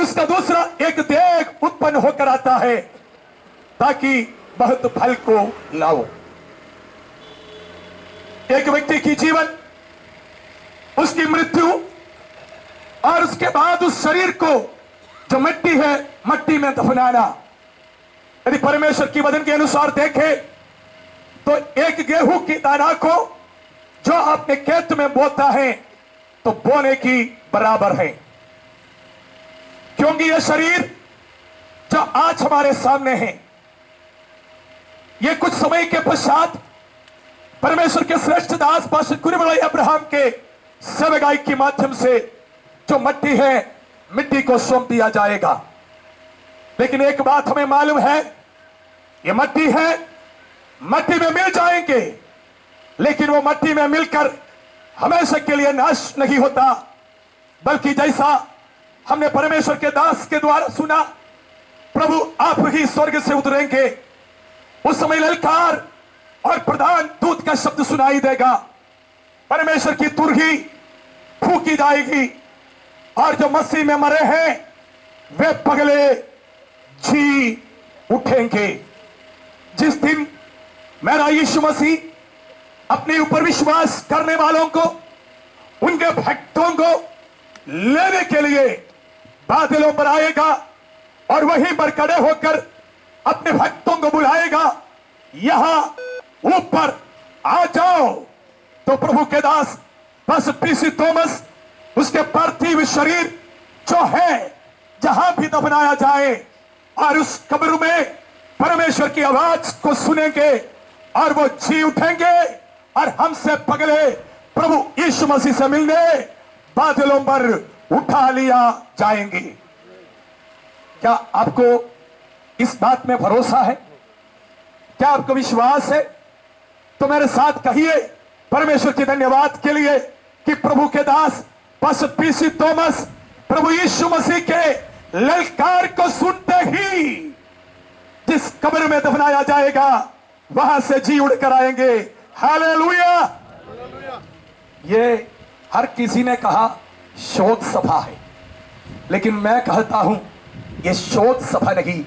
उसका दूसरा एक देह उत्पन्न होकर आता है ताकि बहुत फल को लाओ। एक व्यक्ति की जीवन, उसकी मृत्यु और उसके बाद उस शरीर को जो मिट्टी है, मिट्टी में दफनाना। यदि परमेश्वर की वचन के अनुसार देखें तो एक गेहूं की दाना को जो अपने खेत में बोता है तो बोने की बराबर है, क्योंकि यह शरीर जो आज हमारे सामने है, यह कुछ समय के पश्चात परमेश्वर के श्रेष्ठ दास पास्टर कुरीबलाई अब्राहम के सेवकाई के माध्यम से जो मिट्टी है, मिट्टी को सौंप दिया जाएगा। लेकिन एक बात हमें मालूम है, ये मिट्टी है, मिट्टी में मिल जाएंगे, लेकिन वो मिट्टी में मिलकर हमेशा के लिए नाश नहीं होता, बल्कि जैसा हमने परमेश्वर के दास के द्वारा सुना, प्रभु आप ही स्वर्ग से उतरेंगे। उस समय ललकार और प्रधान दूत का शब्द सुनाई देगा, परमेश्वर की तुरही फूकी जाएगी और जो मसीह में मरे हैं वे पगले जी उठेंगे। जिस दिन मेरा यीशु मसीह अपने ऊपर विश्वास करने वालों को, उनके भक्तों को लेने के लिए बादलों पर आएगा और वहीं पर खड़े होकर अपने भक्तों को बुलाएगा, यहां ऊपर आ जाओ। तो प्रभु के दास बस पीसी थॉमस उसके पार्थिव शरीर जो है जहां भी दफनाया जाए और उस कब्र में परमेश्वर की आवाज को सुनेंगे और वो जी उठेंगे और हमसे पगले प्रभु यीशु मसीह से मिलने बादलों पर उठा लिया जाएंगे। क्या आपको इस बात में भरोसा है? क्या आपको विश्वास है? तो मेरे साथ कहिए परमेश्वर के धन्यवाद के लिए कि प्रभु के दास पास्टर पीसी थॉमस प्रभु यीशु मसीह के ललकार को सुनते ही जिस कब्र में दफनाया जाएगा वहां से जी उड़कर आएंगे। हालेलुया। ये हर किसी ने कहा शोक सभा है, लेकिन मैं कहता हूं ये शोक सभा नहीं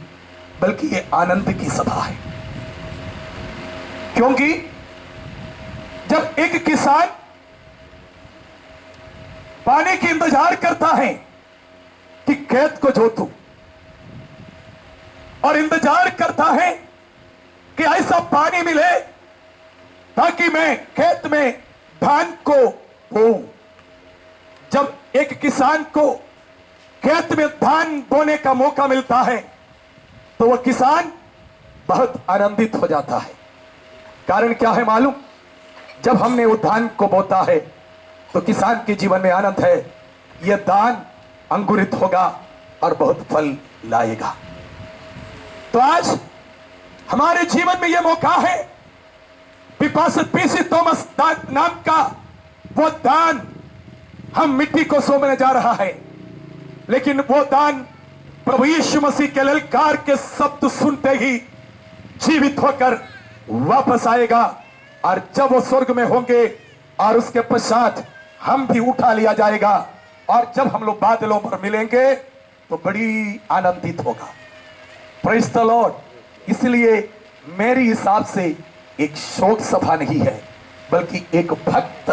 बल्कि ये आनंद की सभा है। क्योंकि जब एक किसान पानी की इंतजार करता है कि खेत को जोतूं और इंतजार करता है कि ऐसा पानी मिले ताकि मैं खेत में धान को बोऊं। जब एक किसान को खेत में धान बोने का मौका मिलता है तो वह किसान बहुत आनंदित हो जाता है। कारण क्या है मालूम? जब हमने वो धान को बोता है तो किसान के जीवन में आनंद है, यह धान अंकुरित होगा और बहुत फल लाएगा। तो आज हमारे जीवन में यह मौका है, पास्टर पीसी थॉमस नाम का वो दान हम मिट्टी को सौंपने जा रहा है, लेकिन वो दान प्रभु यीशु मसीह के ललकार के शब्द सुनते ही जीवित होकर वापस आएगा। और जब वो स्वर्ग में होंगे और उसके पश्चात हम भी उठा लिया जाएगा और जब हम लोग बादलों पर मिलेंगे तो बड़ी आनंदित होगा। Praise the Lord. इसलिए मेरी हिसाब से एक शोक सभा नहीं है, बल्कि एक भक्त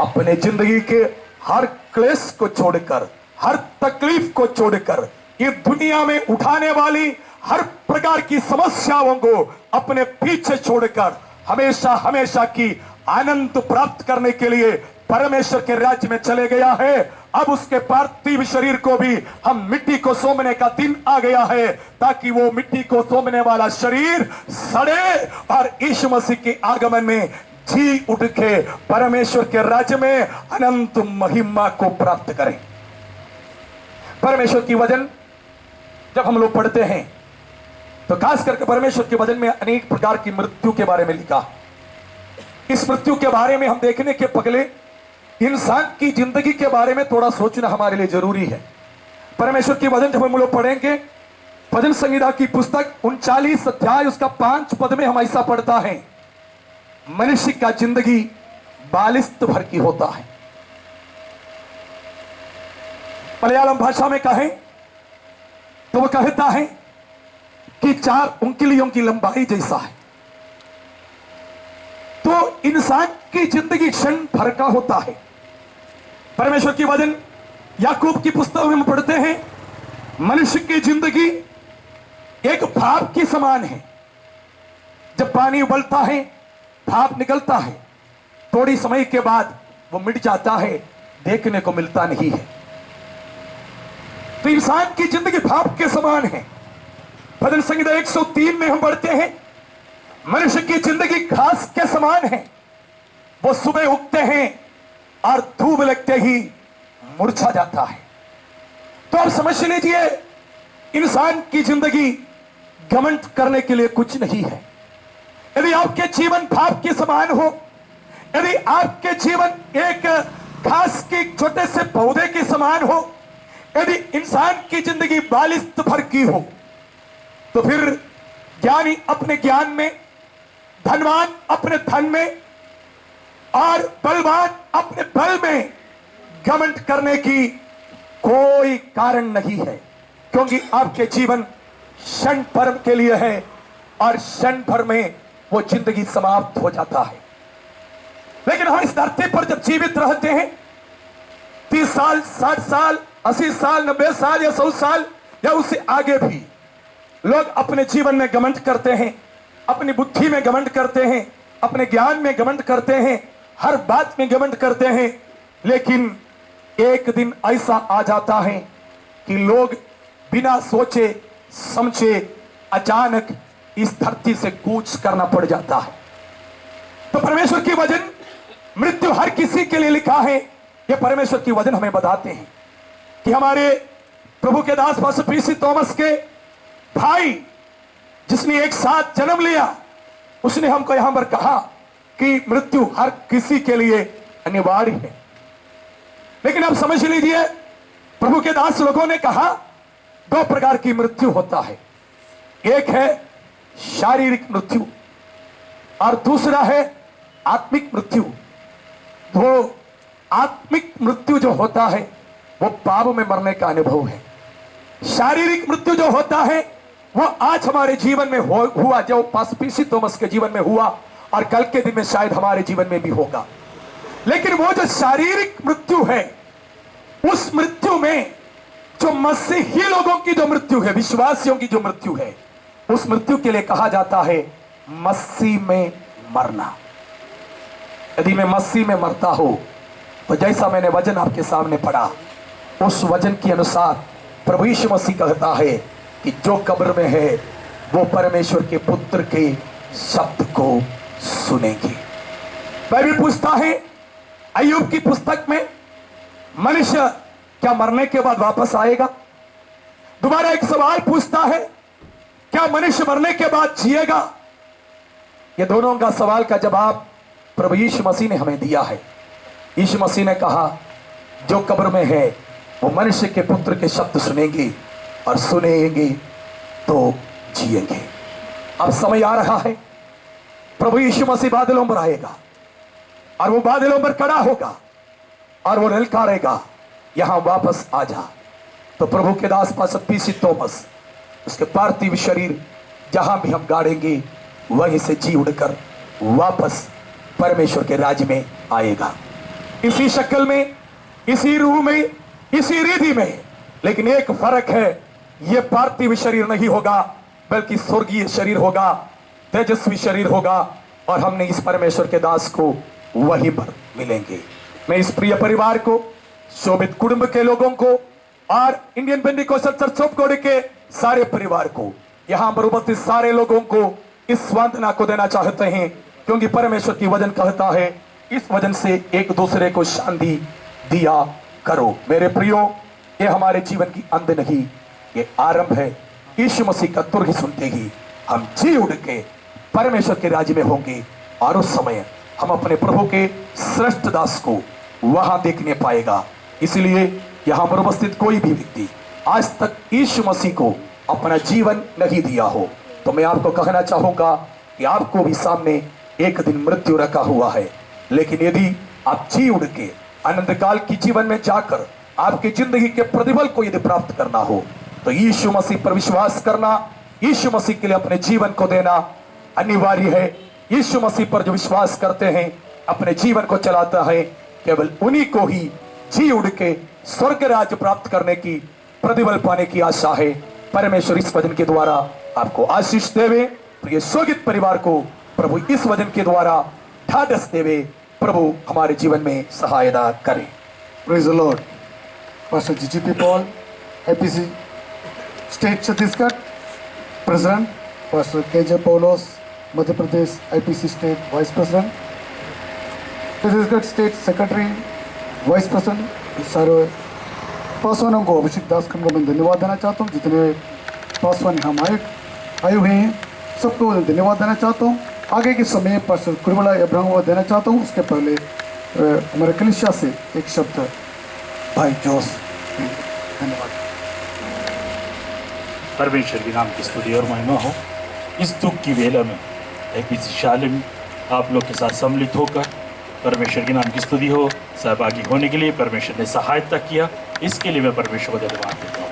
अपने जिंदगी के हर क्लेश को छोड़कर, हर तकलीफ को छोड़कर, ये दुनिया में उठाने वाली हर प्रकार की समस्याओं को अपने पीछे छोड़कर हमेशा हमेशा की आनंद प्राप्त करने के लिए परमेश्वर के राज्य में चले गया है। अब उसके पार्थिव शरीर को भी हम मिट्टी को सौंपने का दिन आ गया है, ताकि वो मिट्टी को सौंपने वाला शरीर सड़े और यीशु मसीह के आगमन में जी उठ के परमेश्वर के राज्य में अनंत महिमा को प्राप्त करें। परमेश्वर की वचन जब हम लोग पढ़ते हैं तो खास करके परमेश्वर के वचन में अनेक प्रकार की मृत्यु के बारे में लिखा। इस मृत्यु के बारे में हम देखने के पहले इंसान की जिंदगी के बारे में थोड़ा सोचना हमारे लिए जरूरी है। परमेश्वर की वचन जब हम लोग पढ़ेंगे, भजन संहिता की पुस्तक 39 अध्याय उसका 5 पद में हम ऐसा पढ़ता है, मनुष्य का जिंदगी बालिस्त भर की होता है। मलयालम भाषा में कहें कहता है कि 4 उंगलियों की लंबाई जैसा है। तो इंसान की जिंदगी क्षण भर का होता है। परमेश्वर की वचन याकूब की पुस्तक में हम पढ़ते हैं, मनुष्य की जिंदगी एक भाप की समान है। जब पानी उबलता है, भाप निकलता है, थोड़ी समय के बाद वो मिट जाता है, देखने को मिलता नहीं है। तो इंसान की जिंदगी भाप के समान है। भजन संहिता 103 में हम पढ़ते हैं, मनुष्य की जिंदगी घास के समान है। वो सुबह उगते हैं और धूप लगते ही मुरझा जाता है। तो आप समझ लीजिए, इंसान की जिंदगी घमंड करने के लिए कुछ नहीं है। यदि आपके जीवन भाप के समान हो, यदि आपके जीवन एक घास के छोटे से पौधे के समान हो, यदि इंसान की जिंदगी बालिस्त भर की हो, तो फिर ज्ञानी अपने ज्ञान में, धनवान अपने धन में और बलवान अपने बल में घमंड करने की कोई कारण नहीं है। क्योंकि आपके जीवन क्षण भर के लिए है और क्षण भर में वो जिंदगी समाप्त हो जाता है। लेकिन हम इस धरती पर जब जीवित रहते हैं, 30 साल, 60 साल, 80 साल, 90 साल या 100 साल या उससे आगे भी लोग अपने जीवन में घमंड करते हैं, अपनी बुद्धि में घमंड करते हैं, अपने ज्ञान में घमंड करते हैं, हर बात में घमंड करते हैं। लेकिन एक दिन ऐसा आ जाता है कि लोग बिना सोचे समझे अचानक इस धरती से कूच करना पड़ जाता है। तो परमेश्वर की वचन, मृत्यु हर किसी के लिए लिखा है। यह परमेश्वर की वचन हमें बताते हैं कि हमारे प्रभु के दास पास्टर पीसी थॉमस के भाई, जिसने एक साथ जन्म लिया, उसने हमको यहां पर कहा कि मृत्यु हर किसी के लिए अनिवार्य है। लेकिन आप समझ लीजिए, प्रभु के दास लोगों ने कहा 2 प्रकार की मृत्यु होता है। एक है शारीरिक मृत्यु और दूसरा है आत्मिक मृत्यु। वो आत्मिक मृत्यु जो होता है वो पाप में मरने का अनुभव है। शारीरिक मृत्यु जो होता है वो आज हमारे जीवन में हुआ, जो पास्टर पीसी थॉमस के जीवन में हुआ और कल के दिन में शायद हमारे जीवन में भी होगा। लेकिन वो जो शारीरिक मृत्यु है, उस मृत्यु में जो मसीही लोगों की जो मृत्यु है, विश्वासियों की जो मृत्यु है, उस मृत्यु के लिए कहा जाता है मसीह में मरना। यदि मैं मसीह में मरता हो तो जैसा मैंने वचन आपके सामने पढ़ा, उस वचन के अनुसार प्रभु यीशु मसीह कहता है कि जो कब्र में है वो परमेश्वर के पुत्र के शब्द को सुनेगी। बाइबल पूछता है अय्यूब की पुस्तक में, मनुष्य क्या मरने के बाद वापस आएगा? दोबारा एक सवाल पूछता है, क्या मनुष्य मरने के बाद जिएगा? ये दोनों का सवाल का जवाब प्रभु यीशु मसीह ने हमें दिया है। यीशु मसीह ने कहा, जो कब्र में है वो मनुष्य के पुत्र के शब्द सुनेंगे और सुनेंगे तो जिएंगे। अब समय आ रहा है, प्रभु यीशु मसीह बादलों पर आएगा और वो बादलों पर खड़ा होगा और वो ललकारेगा, यहां वापस आ जा। तो प्रभु के दास पास्टर पीसी थॉमस, उसके पार्थिव शरीर जहां भी हम गाड़ेंगे वहीं से जी उड़कर वापस परमेश्वर के राज्य में आएगा, इसी शक्ल में, इसी रूह में, इसी रिधि में। लेकिन एक फर्क है, यह पार्थिव शरीर नहीं होगा बल्कि स्वर्गीय शरीर होगा, तेजस्वी शरीर होगा और हमने इस परमेश्वर के दास को वहीं पर मिलेंगे। मैं इस प्रिय परिवार को, शोभित कुटुंब के लोगों को और Indian Pentecostal church of God के सारे परिवार को, यहां पर उपस्थित सारे लोगों को इस वंदना को देना चाहते हैं, क्योंकि परमेश्वर की वचन कहता है इस वचन से एक दूसरे को शांति दिया करो। मेरे प्रियो, ये हमारे जीवन की अंत नहीं, ये आरंभ है। यीशु मसीह का तुर ही सुनते ही हम जी उड़ के परमेश्वर के राज्य में होंगे और उस समय हम अपने प्रभु के श्रेष्ठ दास को वहां देखने पाएगा। इसलिए यहां पर उपस्थित कोई भी व्यक्ति आज तक यीशु मसीह को अपना जीवन नहीं दिया हो, तो मैं आपको कहना चाहूंगा कि आपको भी सामने एक दिन मृत्यु रखा हुआ है। लेकिन यदि आप जी उड़ के अनंत काल की जीवन में जाकर आपकी जिंदगी के प्रतिफल को यदि प्राप्त करना हो, तो यीशु मसीह पर विश्वास करना, यीशु मसीह के लिए अपने जीवन को देना अनिवार्य है। यीशु मसीह पर जो विश्वास करते हैं, अपने जीवन को चलाता है, केवल उन्हीं को ही जी उड़ के स्वर्ग राज्य प्राप्त करने की, प्रतिफल पाने की आशा है। परमेश्वर इस वचन के द्वारा आपको आशीष देवे। प्रिय स्वगित परिवार को प्रभु इस वचन के द्वारा ढाढ़स देवे। प्रभु हमारे जीवन में सहायता करे। Praise the Lord. Pastor GGP Paul, IPC State Chhattisgarh, President. Pastor KJ Paulos, Madhya Pradesh IPC State Vice President. Chhattisgarh State Secretary, Vice President. इस सारे पासवानों को, अभिषेक दास को मैं धन्यवाद देना चाहता हूँ। जितने पासवान हम आए हुए हैं, सबको धन्यवाद देना चाहता हूँ। आगे के समय पास्टर कुरबला अब्राहम को देना चाहता हूँ। उसके पहले हमारे कलिसिया से एक शब्द भाई जोश। धन्यवाद। परमेश्वर के नाम की स्तुति और महिमा हो। इस दुख की वेला में IPC शालेम आप लोग के साथ सम्मिलित होकर परमेश्वर के नाम की स्तुति हो, सहभागी होने के लिए परमेश्वर ने सहायता किया, इसके लिए मैं परमेश्वर को धन्यवाद देता हूँ।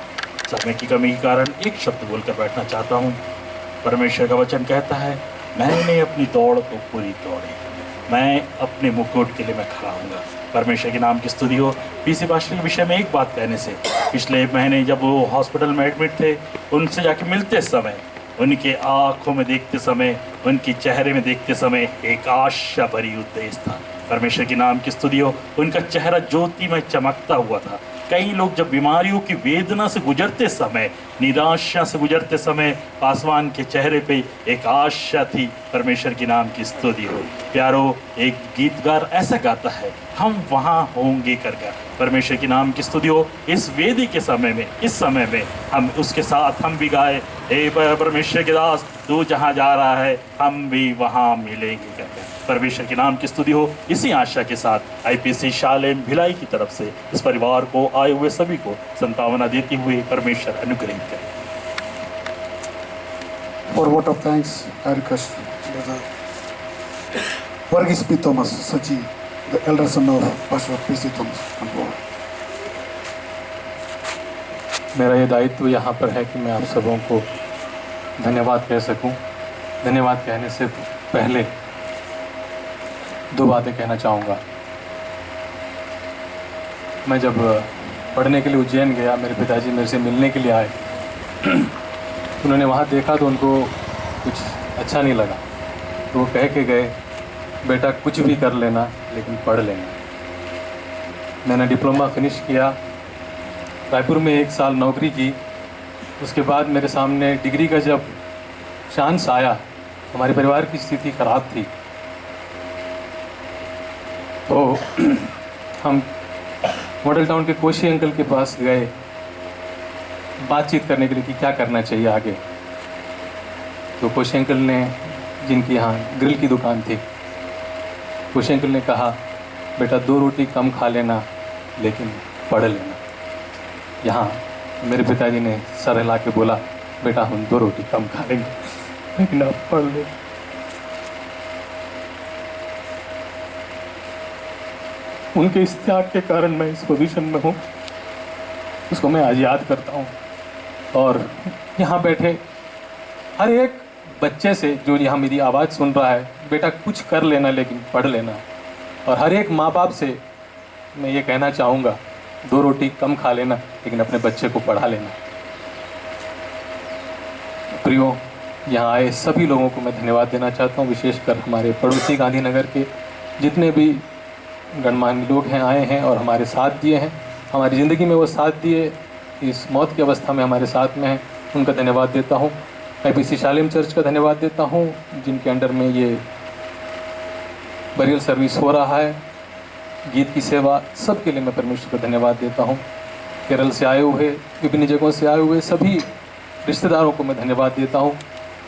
समय की कमी के कारण एक शब्द बोलकर बैठना चाहता हूँ। परमेश्वर का वचन कहता है, मैंने अपनी दौड़ को पूरी दौड़ी, मैं अपने मुकुट के लिए मैं खड़ा हूँगा। परमेश्वर के नाम की स्तुति हो। PC पास्टर के विषय में एक बात कहने से, पिछले महीने जब वो हॉस्पिटल में एडमिट थे, उनसे जाके मिलते समय, उनके आँखों में देखते समय, उनके चेहरे में देखते समय एक आशा भरी उद्देश्य था। परमेश्वर के नाम की स्तुति हो। उनका चेहरा ज्योति में चमकता हुआ था। कई लोग जब बीमारियों की वेदना से गुजरते समय, निराशा से गुजरते समय, पासवान के चेहरे पे एक आशा थी। परमेश्वर के नाम की स्तुति हो। प्यारो, एक गीतकार ऐसा गाता है, हम वहाँ होंगे कर कर। परमेश्वर के नाम की स्तुति हो। इस वेदी के समय में, इस समय में हम उसके साथ हम भी गाए, हे परमेश्वर के दास, तू जहाँ जा रहा है हम भी वहाँ मिलेंगे कर कर। परमेश्वर के नाम की स्तुति हो। इसी आशा के साथ IPC शालेम भिलाई की तरफ से इस परिवार को, आए हुए सभी को संतावना देते हुए परमेश्वर अनुग्रहित करे। For vote of thanks, I request Brother Varghese P. Thomas Saji, the elder son of Pastor PC Thomas, come forward. मेरा ये दायित्व यहाँ पर है कि मैं आप सबों को धन्यवाद कह सकूं। धन्यवाद कहने से पहले दो बातें कहना चाहूँगा। मैं जब पढ़ने के लिए उज्जैन गया, मेरे पिताजी मेरे से मिलने के लिए आए। उन्होंने वहाँ देखा तो उनको कुछ अच्छा नहीं लगा, तो वो कह के गए, बेटा कुछ भी कर लेना लेकिन पढ़ लेना। मैंने डिप्लोमा फिनिश किया, रायपुर में 1 साल नौकरी की। उसके बाद मेरे सामने डिग्री का जब चांस आया, हमारे परिवार की स्थिति ख़राब थी, तो हम मॉडल टाउन के कोशी अंकल के पास गए बातचीत करने के लिए कि क्या करना चाहिए आगे। तो कोशी अंकल ने, जिनकी यहाँ ग्रिल की दुकान थी, कोशी अंकल ने कहा, बेटा 2 रोटी कम खा लेना लेकिन पढ़ लेना। यहाँ मेरे पिताजी ने सर हिला के बोला, बेटा हम 2 रोटी कम खा लेंगे लेकिन आप पढ़ लो। उनके इस त्याग के कारण मैं इस पोजीशन में हूँ, उसको मैं आज याद करता हूँ। और यहाँ बैठे हर एक बच्चे से जो यहाँ मेरी आवाज़ सुन रहा है, बेटा कुछ कर लेना लेकिन पढ़ लेना। और हर एक माँ बाप से मैं ये कहना चाहूँगा, 2 रोटी कम खा लेना लेकिन अपने बच्चे को पढ़ा लेना। प्रियो, यहाँ आए सभी लोगों को मैं धन्यवाद देना चाहता हूँ, विशेषकर हमारे पड़ोसी गांधीनगर के जितने भी गणमान्य लोग हैं, आए हैं और हमारे साथ दिए हैं, हमारी ज़िंदगी में वो साथ दिए, इस मौत की अवस्था में हमारे साथ में हैं, उनका धन्यवाद देता हूँ। IPC शालेम चर्च का धन्यवाद देता हूँ, जिनके अंडर में ये बरियल सर्विस हो रहा है, गीत की सेवा, सब के लिए मैं परमेश्वर को धन्यवाद देता हूँ। केरल से आए हुए, विभिन्न जगहों से आए हुए सभी रिश्तेदारों को मैं धन्यवाद देता हूँ।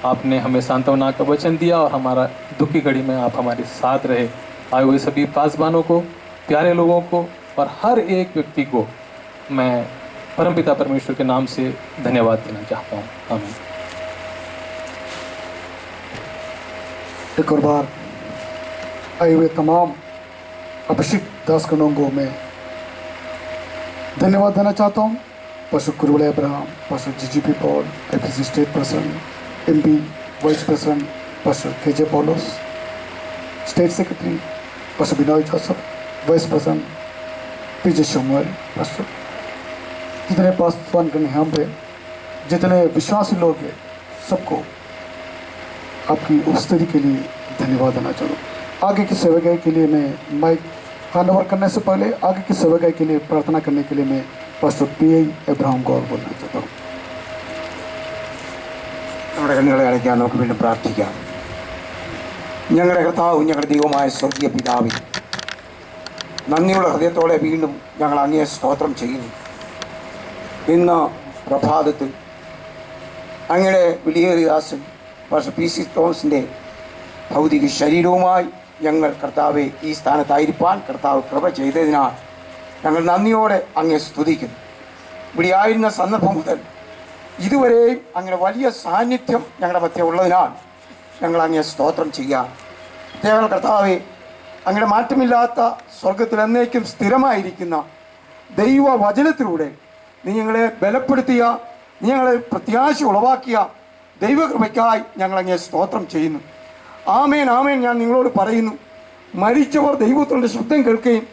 आपने हमें सांत्वना का वचन दिया और हमारा दुख की घड़ी में आप हमारे साथ रहे। आए हुए सभी पासवानों को, प्यारे लोगों को और हर एक व्यक्ति को मैं परमपिता परमेश्वर के नाम से धन्यवाद देना चाहता हूँ। आमीन। एक और बार आए हुए तमाम अभिषेक दासगणों को मैं धन्यवाद देना चाहता हूँ। Pastor Kuruvale Abraham, Pastor GGP Paul, IPC State President, MP, Vice President, Pastor KJ Paulos, State Secretary, Pastor Binoy Joseph, Vice President, PJ Shumwell, Pastor, जितने पासवान गण यहाँ पे जितने विश्वासी लोग हैं सबको आपकी उपस्थिति के लिए धन्यवाद देना चाहूँ। आगे की सेवागाई के लिए मैं माइक हैंड ओवर करने से पहले आगे की सेवागाई के लिए प्रार्थना करने के लिए मैं पास्टर PI എബ്രഹാം ഗൗർ बोलना चाहता हूँ। നമ്മുടെ കണ്ണുകളെ അടയ്ക്കാൻ നമുക്ക് വീണ്ടും പ്രാർത്ഥിക്കാം. ഞങ്ങളുടെ കർത്താവും ഞങ്ങളുടെ ദൈവമായ സ്വർഗീയ പിതാവേ, നന്ദിയുള്ള ഹൃദയത്തോടെ വീണ്ടും ഞങ്ങൾ അങ്ങയെ സ്തോത്രം ചെയ്യുന്നു. ഇന്ന് പ്രഭാതത്തിൽ അങ്ങയുടെ വിലയേറിയ ദാസൻ പാസ്റ്റർ PC തോമസിൻ്റെ ഭൗതിക ശരീരവുമായി ഞങ്ങൾ കർത്താവെ ഈ സ്ഥാനത്തായിരിക്കാൻ കർത്താവ് കൃപ ചെയ്തതിനാൽ ഞങ്ങൾ നന്ദിയോടെ അങ്ങയെ സ്തുതിക്കുന്നു. ഇവിടെ ആയിരുന്ന സന്ദർഭം മുതൽ ഇതുവരെയും അങ്ങനെ വലിയ സാന്നിധ്യം ഞങ്ങളുടെ മധ്യ ഉള്ളതിനാൽ ഞങ്ങൾ അങ്ങയെ സ്തോത്രം ചെയ്യാം. പ്രത്യേക കർത്താവെ, അങ്ങയുടെ മാറ്റമില്ലാത്ത സ്വർഗത്തിൽ എന്നേക്കും സ്ഥിരമായിരിക്കുന്ന ദൈവവചനത്തിലൂടെ നീ ഞങ്ങളെ ബലപ്പെടുത്തിയ, നീ ഞങ്ങളെ പ്രത്യാശ ഉളവാക്കിയ ദൈവകൃപയ്ക്കായി ഞങ്ങൾ അങ്ങയെ സ്തോത്രം ചെയ്യുന്നു. ആമേൻ ആമേൻ. ഞാൻ നിങ്ങളോട് പറയുന്നു, മരിച്ചവർ ദൈവത്തിൻ്റെ ശബ്ദം കേൾക്കുകയും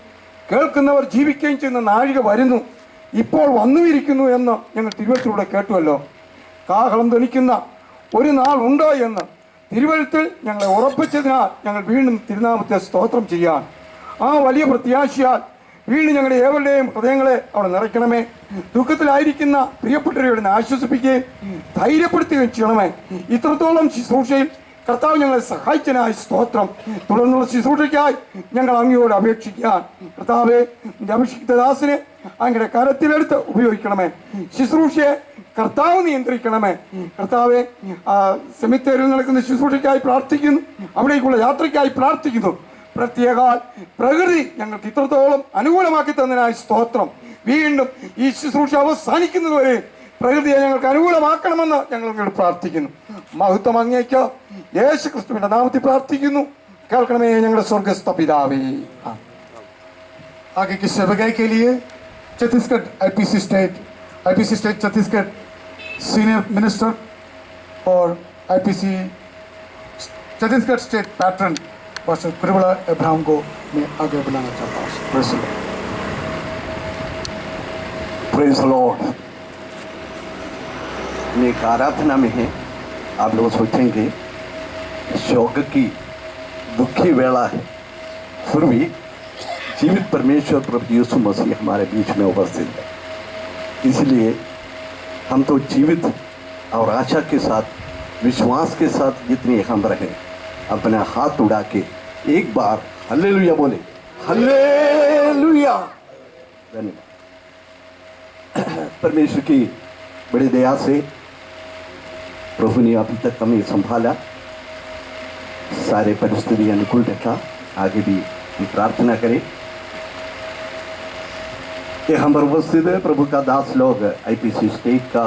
കേൾക്കുന്നവർ ജീവിക്കുകയും ചെയ്യുന്ന നാഴിക വരുന്നു, ഇപ്പോൾ വന്നുമിരിക്കുന്നു എന്ന് ഞങ്ങൾ തിരുവഴുത്തിലൂടെ കേട്ടുവല്ലോ. കാഹളം ധ്വനിക്കുന്ന ഒരു നാൾ ഉണ്ട് എന്ന് തിരുവഴുത്തിൽ ഞങ്ങളെ ഉറപ്പിച്ചതിനാൽ ഞങ്ങൾ വീണ്ടും തിരുനാമത്തെ സ്തോത്രം ചെയ്യാൻ ആ വലിയ പ്രത്യാശയാൽ വീണ്ടും ഞങ്ങളുടെ ഏവരുടെയും ഹൃദയങ്ങളെ അവിടെ നിറയ്ക്കണമേ. ദുഃഖത്തിലായിരിക്കുന്ന പ്രിയപ്പെട്ടവരെ ആശ്വസിപ്പിക്കുകയും ധൈര്യപ്പെടുത്തുകയും ചെയ്യണമേ. ഇത്രത്തോളം ശുശ്രൂഷയിൽ കർത്താവ് ഞങ്ങളെ സഹായിച്ചതിനായി സ്തോത്രം. തുടർന്നുള്ള ശുശ്രൂഷയ്ക്കായി ഞങ്ങൾ അങ്ങയോട് അപേക്ഷിക്കാൻ കർത്താവെ, അഭിഷിക്ത ദാസനെ അങ്ങയുടെ കരത്തിലെടുത്ത് ഉപയോഗിക്കണമേ. ശുശ്രൂഷയെ കർത്താവ് നിയന്ത്രിക്കണമേ. കർത്താവെ, സെമിത്തേരിൽ നടക്കുന്ന ശുശ്രൂഷയ്ക്കായി പ്രാർത്ഥിക്കുന്നു, അവിടേക്കുള്ള യാത്രയ്ക്കായി പ്രാർത്ഥിക്കുന്നു. പ്രത്യേക പ്രകൃതി ഞങ്ങൾക്ക് ഇത്രത്തോളം അനുകൂലമാക്കി തന്നതിനായി സ്തോത്രം. വീണ്ടും ഈ ശുശ്രൂഷ അവസാനിക്കുന്നതുവരെ പ്രകൃതിയെ ഞങ്ങൾക്ക് അനുകൂലമാക്കണമെന്ന് ഞങ്ങൾ അങ്ങോട്ട് പ്രാർത്ഥിക്കുന്നു. മഹത്വം അങ്ങേക്ക് യേശു ക്രിസ്തുവിന്റെ നാമത്തിൽ പ്രാർത്ഥിക്കുന്നു. കേൾക്കണമേ ഞങ്ങളുടെ സ്വർഗസ്ഥ പിതാവേ. आगे की सेवागाई के लिए Chhattisgarh IPC state Chhattisgarh senior minister और IPC Chhattisgarh state patron pastor Kuruvilla Abraham को मैं आगे बुलाना चाहता हूँ. Praise the Lord. एक आराधना में है, आप लोग सोचेंगे शोक की दुखी वेला है, फिर भी जीवित परमेश्वर प्रभु यीशु मसीह हमारे बीच में उपस्थित है. इसलिए हम तो जीवित और आशा के साथ, विश्वास के साथ जितने हम रहे, अपना हाथ उड़ा के एक बार हालेलुया बोले. हालेलुया. धन्यवाद. परमेश्वर की बड़ी दया से प्रभु ने अभी तक हमें संभाला, सारे परिस्थिति अनुकूल रखा. आगे भी प्रार्थना करें कि हम पर उपस्थित है प्रभु का दास लोग IPC स्टेट का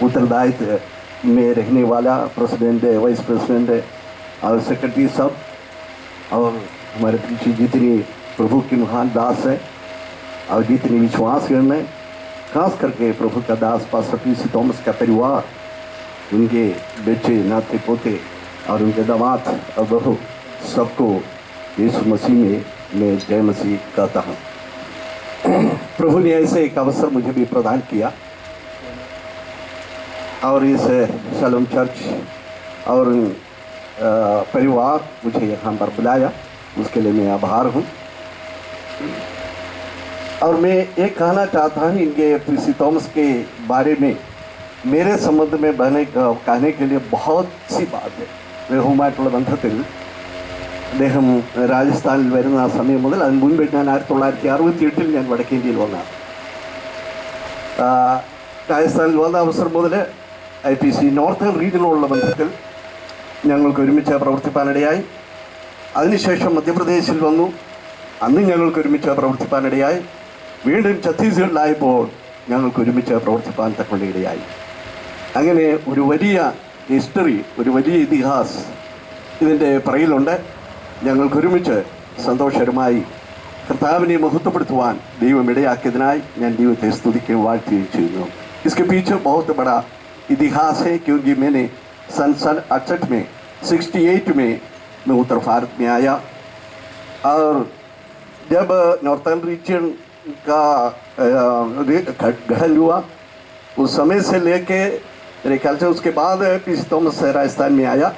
उत्तरदायित्व में रहने वाला प्रेसिडेंट, वाइस प्रेसिडेंट और सेक्रेटरी सब, और हमारे पीछे जितने प्रभु के महान दास है और जितने विश्वासगण है, खास करके प्रभु का दास पास्टर PC थॉमस का परिवार, उनके बच्चे, नाते पोते और उनके दामाद और बहू, सबको यीशु मसीह में मैं जय मसीह कहता हूँ. प्रभु ने ऐसे एक अवसर मुझे भी प्रदान किया और इस शालोम चर्च और परिवार मुझे यहाँ पर बुलाया, उसके लिए मैं आभार हूँ. और मैं एक कहना चाहता हूँ इनके PC थॉमस के बारे में. मेरे संबंध में कहने के लिए बहुत सी बात है. ബന്ധുവുമായിട്ടുള്ള ബന്ധത്തിൽ അദ്ദേഹം രാജസ്ഥാനിൽ വരുന്ന സമയം മുതൽ അതിന് മുൻപ് ഞാൻ 1968 ഞാൻ വടക്കേ ഇന്ത്യയിൽ വന്നതാണ്. രാജസ്ഥാനിൽ വന്ന അവസരം മുതൽ IPC നോർത്തേൺ റീജിയനിലുള്ള ബന്ധത്തിൽ ഞങ്ങൾക്ക് ഒരുമിച്ച് പ്രവർത്തിപ്പാനിടയായി. അതിനുശേഷം മധ്യപ്രദേശിൽ വന്നു, അന്ന് ഞങ്ങൾക്ക് ഒരുമിച്ച് പ്രവർത്തിപ്പാനിടയായി. വീണ്ടും ഛത്തീസ്ഗഡിലായപ്പോൾ ഞങ്ങൾക്ക് ഒരുമിച്ച് പ്രവർത്തിപ്പാൻ തക്കവണ്ണം. അങ്ങനെ ഒരു വലിയ ഹിസ്റ്ററി, ഒരു വലിയ ഇതിഹാസ് ഇതിൻ്റെ പുറകിലുണ്ട്. ഞങ്ങൾക്ക് ഒരുമിച്ച് സന്തോഷകരമായി കർത്താവിനെ മഹത്വപ്പെടുത്തുവാൻ ദൈവം ഇടയാക്കിയതിനായി ഞാൻ ദൈവത്തെ സ്തുതിക്കുകയും വാഴ്ത്തുകയും ചെയ്യുന്നു. इसके पीछे बहुत बड़ा इतिहास है, क्योंकि मैंने सन 68 में 68 में मैं उत्तर भारत में आया, और जब नॉर्थर्न रीजन का गठन हुआ उस समय से लेके मेरे ख्याल से उसके बाद पीसी थॉमस राजस्थान में आया,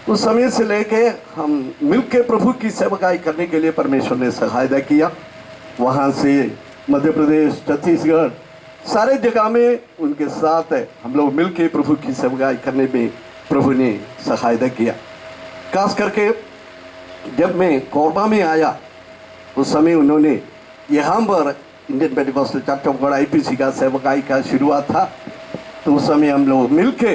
उस समय से लेके हम मिलकर प्रभु की सेवकाई करने के लिए परमेश्वर ने सहायता किया. वहाँ से मध्य प्रदेश, छत्तीसगढ़, सारे जगह में उनके साथ हम लोग मिलकर प्रभु की सेवकाई करने में प्रभु ने सहायता किया. खास करके जब मैं कोरबा में आया उस समय उन्होंने यहाँ पर Indian Pentecostal church of God IPC का सेवकाई का शुरुआत था. तो उस समय हम लोग मिलके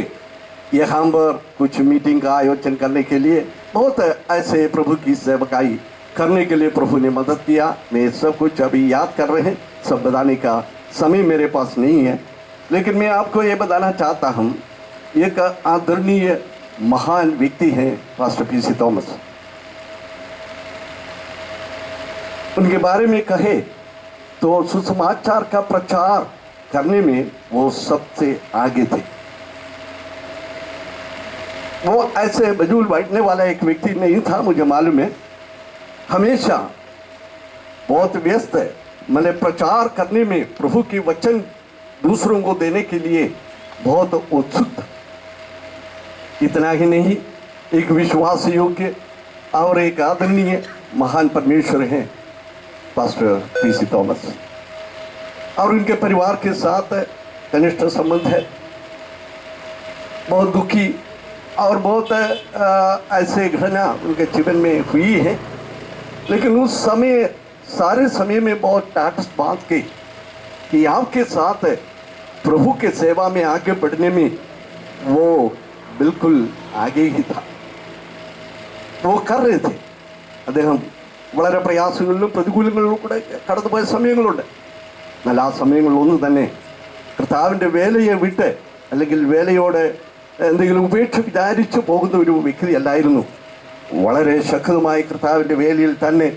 यहाँ पर कुछ मीटिंग का आयोजन करने के लिए बहुत ऐसे प्रभु की सेवकाई करने के लिए प्रभु ने मदद किया. मैं सब कुछ अभी याद कर रहे हैं, सब बताने का समय मेरे पास नहीं है, लेकिन मैं आपको ये बताना चाहता हूँ, एक आदरणीय महान व्यक्ति हैं पास्टर पीसी थॉमस. उनके बारे में कहे तो सुसमाचार का प्रचार करने में वो सबसे आगे थे. वो ऐसे बजूल बैठने वाला एक व्यक्ति नहीं था, मुझे मालूम है. हमेशा बहुत व्यस्त है, मैंने प्रचार करने में प्रभु की वचन दूसरों को देने के लिए बहुत उत्सुक था. इतना ही नहीं, एक विश्वास योग्य और एक आदरणीय महान परमेश्वर हैं पास्टर पीसी थॉमस, और उनके परिवार के साथ घनिष्ठ संबंध है. बहुत दुखी और बहुत ऐसे घटना उनके जीवन में हुई है, लेकिन उस समय सारे समय में बहुत टाटस बात की कि आपके साथ प्रभु के सेवा में आगे बढ़ने में वो बिल्कुल आगे ही था. वो कर रहे थे. അദ്ദേഹം വളരെ പ്രയാസങ്ങളിലും പ്രതികൂലങ്ങളിലും കൂടെ കടന്നുപോയ സമയങ്ങളുണ്ട്. എന്നാൽ ആ സമയങ്ങളിലൊന്നും തന്നെ കർത്താവിൻ്റെ വേലയെ വിട്ട് അല്ലെങ്കിൽ വേലയോട് എന്തെങ്കിലും ഉപേക്ഷ വിചാരിച്ചു പോകുന്ന ഒരു വ്യക്തിയല്ലായിരുന്നു. വളരെ ശക്തമായി കർത്താവിൻ്റെ വേലയിൽ തന്നെ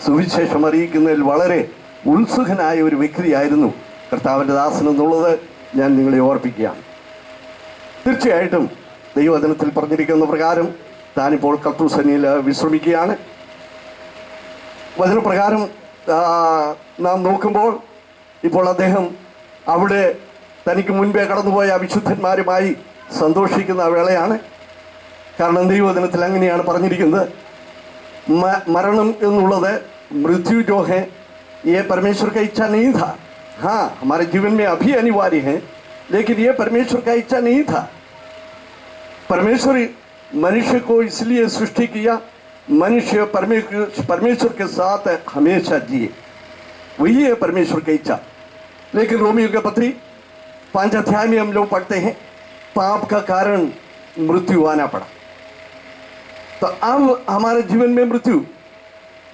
സുവിശേഷം അറിയിക്കുന്നതിൽ വളരെ ഉത്സുകനായ ഒരു വ്യക്തിയായിരുന്നു കർത്താവിൻ്റെ ദാസൻ എന്നുള്ളത് ഞാൻ നിങ്ങളെ ഓർപ്പിക്കുകയാണ്. തീർച്ചയായിട്ടും ദൈവവചനത്തിൽ പറഞ്ഞിരിക്കുന്ന പ്രകാരം താനിപ്പോൾ കർത്തൃസന്നിധിയിൽ വിശ്രമിക്കുകയാണ്. വചനപ്രകാരം നാം നോക്കുമ്പോൾ ഇപ്പോൾ അദ്ദേഹം അവിടെ തനിക്ക് മുൻപേ കടന്നുപോയ വിശുദ്ധന്മാരുമായി സന്തോഷിക്കുന്ന വേളയാണ്. കാരണം ദൈവവചനത്തിൽ അങ്ങനെയാണ് പറഞ്ഞിരിക്കുന്നത്, मरण एनुള്ളത് मृत्यु जो है ये परमेश्वर का इच्छा नहीं था. हाँ, हमारे जीवन में अभी अनिवार्य है, लेकिन ये परमेश्वर का इच्छा नहीं था. परमेश्वर मनुष्य को इसलिए सृष्टि किया, मनुष्य परमेश्वर के साथ हमेशा जिए, वही है परमेश्वर की इच्छा. लेकिन रोमियो के पत्री 5 अध्याय में हम लोग पढ़ते हैं पाप का कारण मृत्यु आना पड़ा. तो अब हमारे जीवन में मृत्यु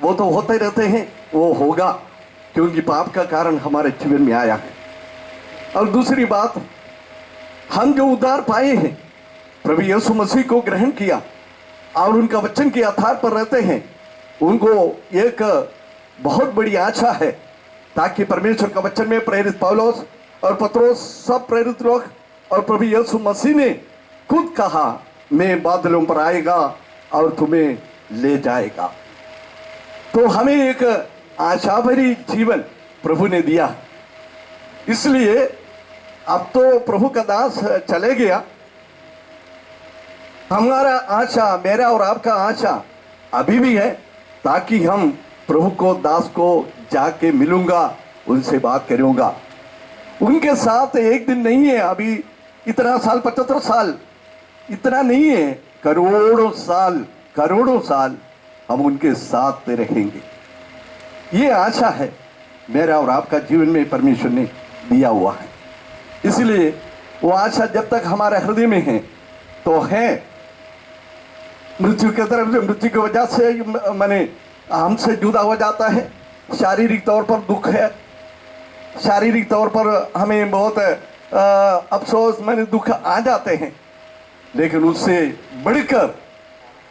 वो तो होते रहते हैं, वो होगा क्योंकि पाप का कारण हमारे जीवन में आया है. और दूसरी बात, हम जो उद्धार पाए हैं, प्रभु यीशु मसीह को ग्रहण किया और उनका वचन के आधार पर रहते हैं, उनको एक बहुत बड़ी आशा है ताकि परमेश्वर का वचन में प्रेरित पौलुस और पत्रोस सब प्रेरित लोग और प्रभु यीशु मसीह ने खुद कहा, मैं बादलों पर आएगा और तुम्हें ले जाएगा. तो हमें एक आशा भरी जीवन प्रभु ने दिया. इसलिए अब तो प्रभु का दास चले गया, हमारा आशा, मेरा और आपका आशा अभी भी है ताकि हम प्रभु को दास को जाके मिलूंगा, उनसे बात करूंगा. उनके साथ एक दिन नहीं है, अभी इतना साल 75 साल इतना नहीं है, करोड़ों साल हम उनके साथ रहेंगे. ये आशा है मेरा और आपका जीवन में परमेश्वर ने दिया हुआ है. इसलिए वो आशा जब तक हमारे हृदय में है तो है. मृत्यु के तरफ से, मृत्यु की वजह से मैंने हमसे जुदा हो जाता है. शारीरिक तौर पर दुख है, शारीरिक तौर पर हमें बहुत अफसोस, मैंने दुख आ जाते हैं, लेकिन उससे बढ़कर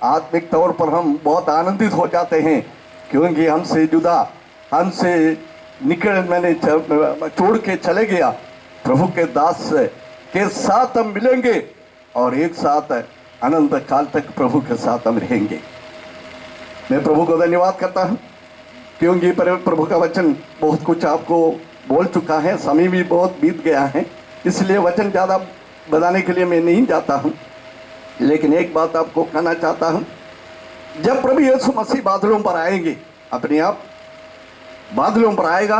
आत्मिक तौर पर हम बहुत आनंदित हो जाते हैं क्योंकि हमसे जुदा हमसे निकल मैंने छोड़ के चले गया, प्रभु के दास के साथ हम मिलेंगे और एक साथ अनंत काल तक प्रभु के साथ हम रहेंगे। मैं प्रभु को धन्यवाद करता हूँ क्योंकि प्रभु का वचन बहुत कुछ आपको बोल चुका है, समय भी बहुत बीत गया है, इसलिए वचन ज़्यादा बताने के लिए मैं नहीं जाता हूँ। लेकिन एक बात आपको कहना चाहता हूँ, जब प्रभु यीशु मसीह बादलों पर आएंगे, अपने आप बादलों पर आएगा,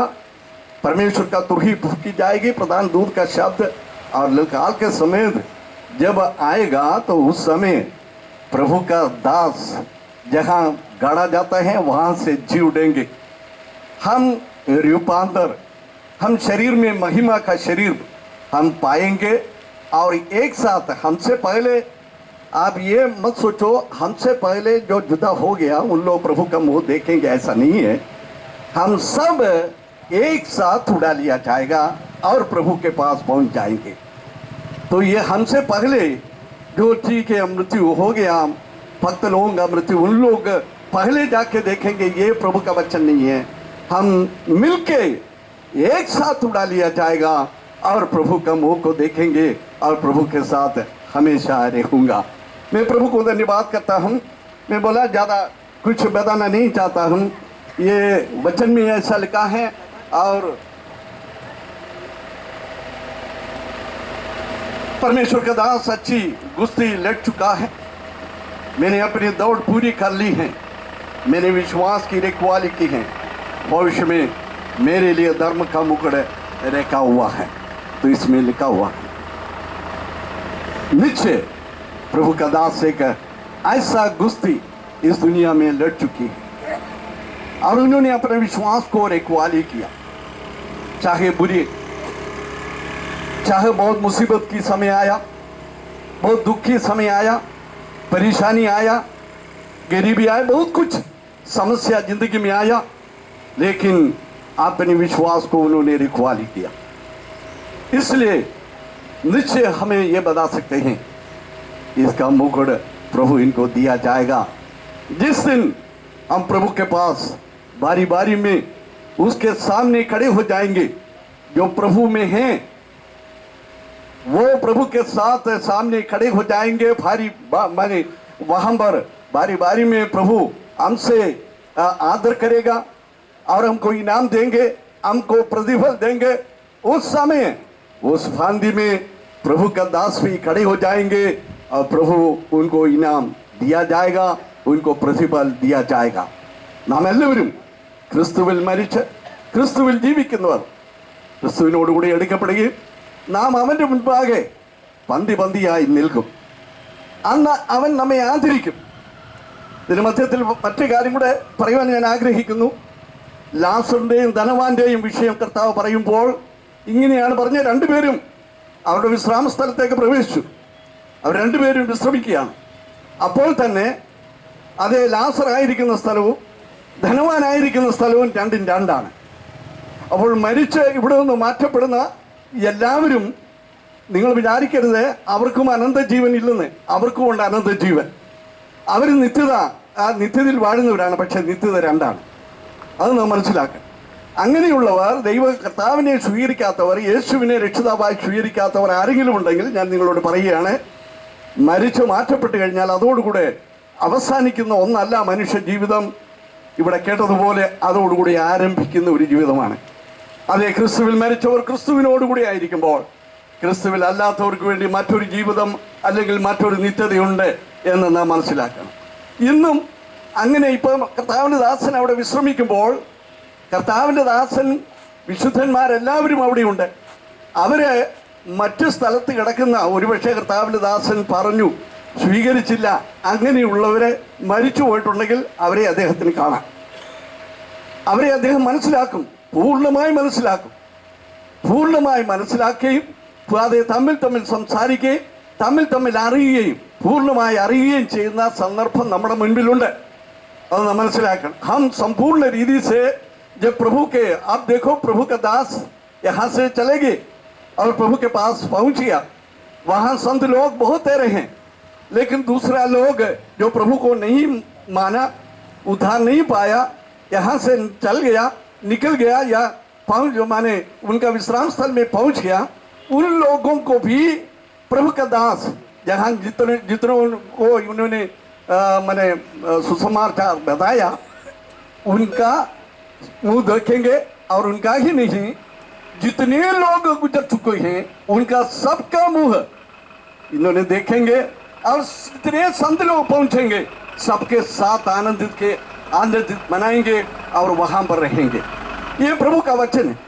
परमेश्वर का तुरही फूंकी जाएगी, प्रधान दूत का शब्द और ललकार के समेत जब आएगा तो उस समय प्रभु का दास जहाँ गाड़ा जाता है वहाँ से जी उठेंगे। हम रूपांतर, हम शरीर में महिमा का शरीर हम पाएंगे और एक साथ हमसे पहले, आप ये मत सोचो हमसे पहले जो जुदा हो गया उन लोग प्रभु का मुंह देखेंगे, ऐसा नहीं है। हम सब एक साथ उड़ा लिया जाएगा और प्रभु के पास पहुंच जाएंगे। तो ये हमसे पहले जो ठीक है मृत्यु हो गया, भक्त लोगों का मृत्यु, उन लोग पहले जाके देखेंगे, ये प्रभु का वचन नहीं है। हम मिलके एक साथ उड़ा लिया जाएगा और प्रभु का मुंह को देखेंगे और प्रभु के साथ हमेशा रहूँगा। मैं प्रभु को धन्यवाद करता हूँ। मैं बोला ज़्यादा कुछ बताना नहीं चाहता हूँ, ये वचन में ऐसा लिखा है और परमेश्वर का दास अच्छी कुश्ती लड़ चुका है। मैंने अपनी दौड़ पूरी कर ली है, मैंने विश्वास की रखवाली की है, भविष्य में मेरे लिए धर्म का मुकुट रखा हुआ है। तो इसमें लिखा हुआ है, निश्चय प्रभु का दास एक ऐसा कुश्ती इस दुनिया में लड़ चुकी है और उन्होंने अपने विश्वास को रखवाली किया। चाहे बुरी, चाहे बहुत मुसीबत की समय आया, बहुत दुखी समय आया, परेशानी आया, गरीबी आया, बहुत कुछ समस्या जिंदगी में आया, लेकिन अपने विश्वास को उन्होंने रखवाली किया। इसलिए निश्चय हमें ये बता सकते हैं इसका मुकुट प्रभु इनको दिया जाएगा। जिस दिन हम प्रभु के पास बारी बारी में उसके सामने खड़े हो जाएंगे, जो प्रभु में हैं वो प्रभु के साथ सामने खड़े हो जाएंगे। माने वहाँ पर बारी बारी में प्रभु हमसे आदर करेगा और हमको इनाम देंगे, हमको प्रतिफल देंगे। उस समय उस फांदी में प्रभु का दास भी खड़े हो जाएंगे और प्रभु उनको इनाम दिया जाएगा, उनको प्रतिफल दिया जाएगा। नाम एल्लवരും ക്രിസ്തുവിൽ മരിച്ച് ക്രിസ്തുവിൽ ജീവിക്കുന്നവർ ക്രിസ്തുവിനോടുകൂടി എടുക്കപ്പെടുകയും നാം അവൻ്റെ മുൻപാകെ പന്തി പന്തിയായി നിൽക്കും. അന്ന് അവൻ നമ്മെ ആദരിക്കും. ഇതിന് മധ്യത്തിൽ മറ്റു കാര്യം കൂടെ പറയുവാൻ ഞാൻ ആഗ്രഹിക്കുന്നു. ലാസറിൻ്റെയും ധനവാന്റെയും വിഷയം കർത്താവ് പറയുമ്പോൾ ഇങ്ങനെയാണ് പറഞ്ഞ, രണ്ടുപേരും അവരുടെ വിശ്രാമ സ്ഥലത്തേക്ക് പ്രവേശിച്ചു. അവർ രണ്ടുപേരും വിശ്രമിക്കുകയാണ്. അപ്പോൾ തന്നെ അതേ ലാസർ ആയിരിക്കുന്ന സ്ഥലവും ധനവാനായിരിക്കുന്ന സ്ഥലവും രണ്ടും രണ്ടാണ്. അപ്പോൾ മരിച്ച് ഇവിടെ നിന്ന് മാറ്റപ്പെടുന്ന എല്ലാവരും നിങ്ങൾ വിചാരിക്കരുത് അവർക്കും അനന്തജീവൻ ഇല്ലെന്ന്. അവർക്കും ഉണ്ട് അനന്തജീവൻ. അവർ നിത്യതയിൽ വാഴുന്നവരാണ്, പക്ഷെ നിത്യത രണ്ടാണ്. അത് നാം മനസ്സിലാക്കുക. അങ്ങനെയുള്ളവർ, ദൈവ കർത്താവിനെ സ്വീകരിക്കാത്തവർ, യേശുവിനെ രക്ഷിതാവായി സ്വീകരിക്കാത്തവർ ആരെങ്കിലും ഉണ്ടെങ്കിൽ ഞാൻ നിങ്ങളോട് പറയുകയാണ്, മരിച്ച് മാറ്റപ്പെട്ട് കഴിഞ്ഞാൽ അതോടുകൂടെ അവസാനിക്കുന്ന ഒന്നല്ല മനുഷ്യ ജീവിതം. ഇവിടെ കേട്ടതുപോലെ അതോടുകൂടി ആരംഭിക്കുന്ന ഒരു ജീവിതമാണ്. അതേ, ക്രിസ്തുവിൽ മരിച്ചവർ ക്രിസ്തുവിനോടുകൂടി ആയിരിക്കുമ്പോൾ ക്രിസ്തുവിൽ അല്ലാത്തവർക്ക് വേണ്ടി മറ്റൊരു ജീവിതം അല്ലെങ്കിൽ മറ്റൊരു നിത്യതയുണ്ട് എന്ന് നാം മനസ്സിലാക്കണം. ഇന്നും അങ്ങനെ ഇപ്പം കർത്താവിൻ്റെ ദാസൻ അവിടെ വിശ്രമിക്കുമ്പോൾ കർത്താവിൻ്റെ ദാസൻ വിശുദ്ധന്മാരെല്ലാവരും അവിടെയുണ്ട്. അവര് മറ്റു സ്ഥലത്ത് കിടക്കുന്ന ഒരുപക്ഷെ കർത്താവിൻ്റെ ദാസൻ പറഞ്ഞു സ്വീകരിച്ചില്ല, അങ്ങനെയുള്ളവരെ മരിച്ചു പോയിട്ടുണ്ടെങ്കിൽ അവരെ അദ്ദേഹത്തിന് കാണാം. അവരെ അദ്ദേഹം മനസ്സിലാക്കും, പൂർണ്ണമായി മനസ്സിലാക്കും. പൂർണ്ണമായി മനസ്സിലാക്കുകയും അത് തമ്മിൽ സംസാരിക്കുകയും തമ്മിൽ അറിയുകയും പൂർണ്ണമായി അറിയുകയും ചെയ്യുന്ന സന്ദർഭം നമ്മുടെ മുൻപിലുണ്ട്. അത് നാം മനസ്സിലാക്കണം. हम संपूर्ण रीति से जब प्रभु के, आप देखो प्रभु का दास यहाँ से चले गए और प्रभु के पास पहुँच गया. वहाँ संत लोग बहुत तेरे हैं, लेकिन दूसरा लोग जो प्रभु को नहीं माना, उद्धार नहीं पाया, यहाँ से चल गया, निकल गया या पहुंच जो माने उनका विश्राम स्थल में पहुंच गया, उन लोगों को भी प्रभु का दास जहाँ जितनों को उन्होंने माने सुसमाचार बताया, उनका मुंह देखेंगे और उनका ही नहीं, जितने लोग गुजर चुके हैं उनका सबका मुंह इन्होंने देखेंगे और जितने संत लोग पहुंचेंगे सबके साथ आनंदित मनाएंगे और वहां पर रहेंगे। ये प्रभु का वचन है।